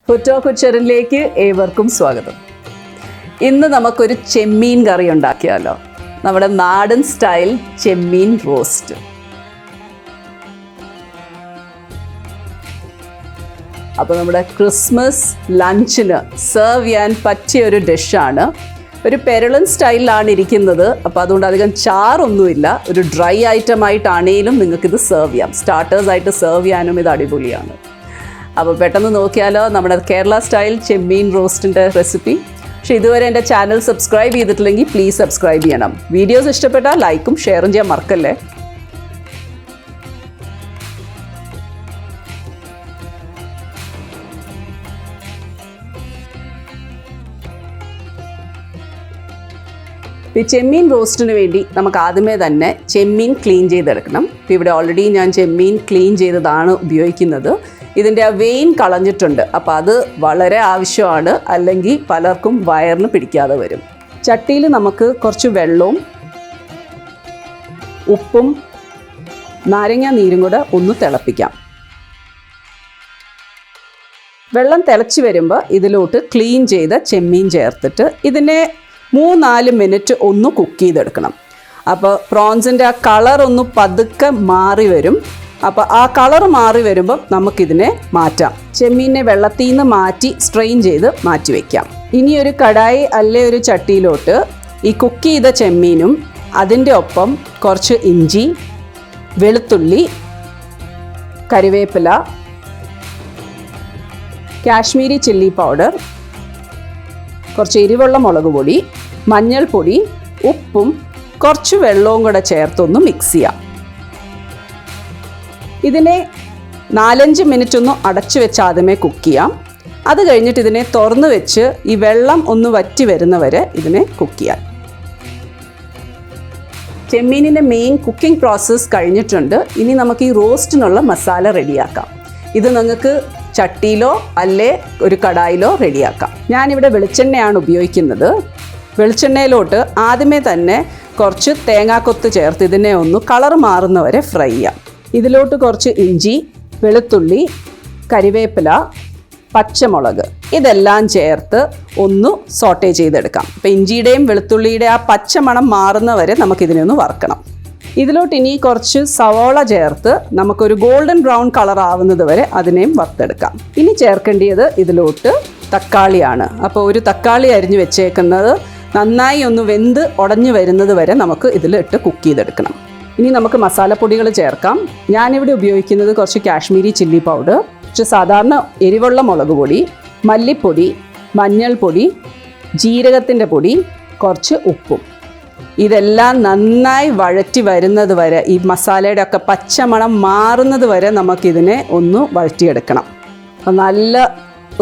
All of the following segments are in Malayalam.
ഫുഡ് കിച്ചണിലേക്ക് ഏവർക്കും സ്വാഗതം. ഇന്ന് നമുക്കൊരു ചെമ്മീൻ കറി ഉണ്ടാക്കിയാലോ. നമ്മുടെ നാടൻ സ്റ്റൈൽ ചെമ്മീൻ റോസ്റ്റ്. അപ്പോൾ നമ്മുടെ ക്രിസ്മസ് ലഞ്ചിന് സെർവ് ചെയ്യാൻ പറ്റിയ ഒരു ഡിഷാണ്. ഒരു പെരളൻ സ്റ്റൈലിലാണ് ഇരിക്കുന്നത്. അപ്പോൾ അതുകൊണ്ട് അധികം ചാറൊന്നുമില്ല. ഒരു ഡ്രൈ ഐറ്റം ആയിട്ടാണേലും നിങ്ങൾക്കിത് സെർവ് ചെയ്യാം. സ്റ്റാർട്ടേഴ്സായിട്ട് സെർവ് ചെയ്യാനും ഇത് അടിപൊളിയാണ്. അപ്പോൾ പെട്ടെന്ന് നോക്കിയാലോ നമ്മുടെ കേരള സ്റ്റൈൽ ചെമ്മീൻ റോസ്റ്റിൻ്റെ റെസിപ്പി. പക്ഷേ ഇതുവരെ എൻ്റെ ചാനൽ സബ്സ്ക്രൈബ് ചെയ്തിട്ടില്ലെങ്കിൽ പ്ലീസ് സബ്സ്ക്രൈബ് ചെയ്യണം. വീഡിയോസ് ഇഷ്ടപ്പെട്ടാൽ ലൈക്കും ഷെയറും ചെയ്യാൻ മറക്കല്ലേ. ഈ ചെമ്മീൻ റോസ്റ്റിന് വേണ്ടി നമുക്ക് ആദ്യമേ തന്നെ ചെമ്മീൻ ക്ലീൻ ചെയ്തെടുക്കണം. ഇപ്പോൾ ഇവിടെ ഓൾറെഡി ഞാൻ ചെമ്മീൻ ക്ലീൻ ചെയ്തതാണ് ഉപയോഗിക്കുന്നത്. ഇതിൻ്റെ ആ വെയിൻ കളഞ്ഞിട്ടുണ്ട്. അപ്പോൾ അത് വളരെ ആവശ്യമാണ്, അല്ലെങ്കിൽ പലർക്കും വയറിന് പിടിക്കാതെ വരും. ചട്ടിയിൽ നമുക്ക് കുറച്ച് വെള്ളവും ഉപ്പും നാരങ്ങ നീരും കൂടെ ഒന്ന് തിളപ്പിക്കാം. വെള്ളം തിളച്ച് വരുമ്പോൾ ഇതിലോട്ട് ക്ലീൻ ചെയ്ത ചെമ്മീൻ ചേർത്തിട്ട് ഇതിനെ 3-4 മിനിറ്റ് ഒന്ന് കുക്ക് ചെയ്തെടുക്കണം. അപ്പോൾ പ്രോൺസിൻ്റെ ആ കളർ ഒന്ന് പതുക്കെ മാറി വരും. അപ്പോൾ ആ കളർ മാറി വരുമ്പോൾ നമുക്കിതിനെ മാറ്റാം. ചെമ്മീനെ വെള്ളത്തിൽ നിന്ന് മാറ്റി സ്ട്രെയിൻ ചെയ്ത് മാറ്റി വയ്ക്കാം. ഇനി ഒരു കടായി അല്ലെ ഒരു ചട്ടിയിലോട്ട് ഈ കുക്ക് ചെയ്ത ചെമ്മീനും അതിൻ്റെ ഒപ്പം കുറച്ച് ഇഞ്ചി, വെളുത്തുള്ളി, കറിവേപ്പില, കാശ്മീരി ചില്ലി പൗഡർ, കുറച്ച് എരിവുള്ള മുളക് പൊടി, മഞ്ഞൾപ്പൊടി, ഉപ്പും കുറച്ച് വെള്ളവും കൂടെ ചേർത്തൊന്ന് മിക്സ് ചെയ്യാം. ഇതിനെ 4-5 മിനിറ്റ് ഒന്ന് അടച്ചു വെച്ച് ആദ്യമേ കുക്ക് ചെയ്യാം. അത് കഴിഞ്ഞിട്ട് ഇതിനെ തുറന്ന് വെച്ച് ഈ വെള്ളം ഒന്ന് വറ്റി വരുന്നവരെ ഇതിനെ കുക്ക് ചെയ്യാം. ചെമ്മീനിൻ്റെ മെയിൻ കുക്കിംഗ് പ്രോസസ്സ് കഴിഞ്ഞിട്ടുണ്ട്. ഇനി നമുക്ക് ഈ റോസ്റ്റിനുള്ള മസാല റെഡിയാക്കാം. ഇത് നിങ്ങൾക്ക് ചട്ടിയിലോ അല്ലേ ഒരു കടായിലോ റെഡിയാക്കാം. ഞാനിവിടെ വെളിച്ചെണ്ണയാണ് ഉപയോഗിക്കുന്നത്. വെളിച്ചെണ്ണയിലോട്ട് ആദ്യമേ തന്നെ കുറച്ച് തേങ്ങാക്കൊത്ത് ചേർത്ത് ഇതിനെ ഒന്ന് കളർ മാറുന്നവരെ ഫ്രൈ ചെയ്യാം. ഇതിലോട്ട് കുറച്ച് ഇഞ്ചി, വെളുത്തുള്ളി, കരിവേപ്പില, പച്ചമുളക് ഇതെല്ലാം ചേർത്ത് ഒന്ന് സോട്ടേ ചെയ്തെടുക്കാം. അപ്പോൾ ഇഞ്ചിയുടെയും വെളുത്തുള്ളിയുടെ ആ പച്ചമണം മാറുന്നവരെ നമുക്കിതിനെ ഒന്ന് വറുക്കണം. ഇതിലോട്ട് ഇനി കുറച്ച് സവോള ചേർത്ത് നമുക്കൊരു ഗോൾഡൻ ബ്രൗൺ കളർ ആവുന്നത് വരെ അതിനെയും വറുത്തെടുക്കാം. ഇനി ചേർക്കേണ്ടത് ഇതിലോട്ട് തക്കാളിയാണ്. അപ്പോൾ ഒരു തക്കാളി അരിഞ്ഞ് വെച്ചേക്കുന്നത് നന്നായി ഒന്ന് വെന്ത് ഉടഞ്ഞു വരുന്നത് വരെ നമുക്ക് ഇതിലിട്ട് കുക്ക് ചെയ്തെടുക്കണം. ഇനി നമുക്ക് മസാലപ്പൊടികൾ ചേർക്കാം. ഞാനിവിടെ ഉപയോഗിക്കുന്നത് കുറച്ച് കാശ്മീരി ചില്ലി പൗഡർ, കുറച്ച് സാധാരണ എരിവുള്ള മുളക് പൊടി, മല്ലിപ്പൊടി, മഞ്ഞൾപ്പൊടി, ജീരകത്തിൻ്റെ പൊടി, കുറച്ച് ഉപ്പും. ഇതെല്ലാം നന്നായി വഴറ്റി വരുന്നത് വരെ, ഈ മസാലയുടെ ഒക്കെ പച്ചമണം മാറുന്നത് വരെ നമുക്കിതിനെ ഒന്ന് വഴറ്റിയെടുക്കണം. അപ്പം നല്ല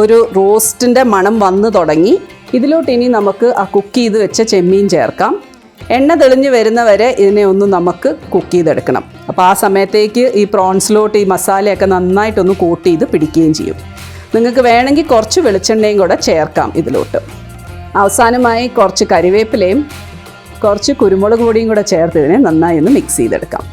ഒരു റോസ്റ്റിൻ്റെ മണം വന്ന് തുടങ്ങി. ഇതിലോട്ട് ഇനി നമുക്ക് ആ കുക്ക് ചെയ്ത് വെച്ച ചെമ്മീൻ ചേർക്കാം. എണ്ണ തെളിഞ്ഞ് വരുന്നവരെ ഇതിനെ ഒന്ന് നമുക്ക് കുക്ക് ചെയ്തെടുക്കണം. അപ്പോൾ ആ സമയത്തേക്ക് ഈ പ്രോൺസിലോട്ട് ഈ മസാലയൊക്കെ നന്നായിട്ടൊന്ന് കോട്ട് ചെയ്ത് പിടിക്കുകയും ചെയ്യും. നിങ്ങൾക്ക് വേണമെങ്കിൽ കുറച്ച് വെളിച്ചെണ്ണയും കൂടെ ചേർക്കാം ഇതിലോട്ട്. അവസാനമായി കുറച്ച് കറിവേപ്പിലയും കുറച്ച് കുരുമുളക് പൊടിയും കൂടെ ചേർത്ത് ഇതിനെ നന്നായി ഒന്ന് മിക്സ് ചെയ്തെടുക്കാം.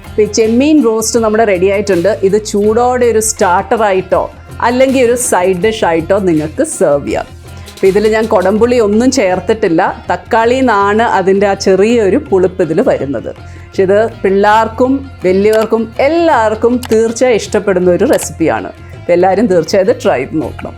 ഇപ്പോൾ ഈ ചെമ്മീൻ റോസ്റ്റ് നമ്മുടെ റെഡി ആയിട്ടുണ്ട്. ഇത് ചൂടോടെ ഒരു സ്റ്റാർട്ടറായിട്ടോ അല്ലെങ്കിൽ ഒരു സൈഡ് ഡിഷ് ആയിട്ടോ നിങ്ങൾക്ക് സെർവ് ചെയ്യാം. അപ്പോൾ ഇതിൽ ഞാൻ കുടംപുളി ഒന്നും ചേർത്തിട്ടില്ല. തക്കാളിയിൽ നിന്നാണ് അതിൻ്റെ ആ ചെറിയൊരു പുളിപ്പ് ഇതിൽ വരുന്നത്. പക്ഷെ ഇത് പിള്ളേർക്കും വലിയവർക്കും എല്ലാവർക്കും തീർച്ചയായും ഇഷ്ടപ്പെടുന്ന ഒരു റെസിപ്പിയാണ്. അപ്പോൾ എല്ലാവരും തീർച്ചയായും ട്രൈ ചെയ്ത് നോക്കണം.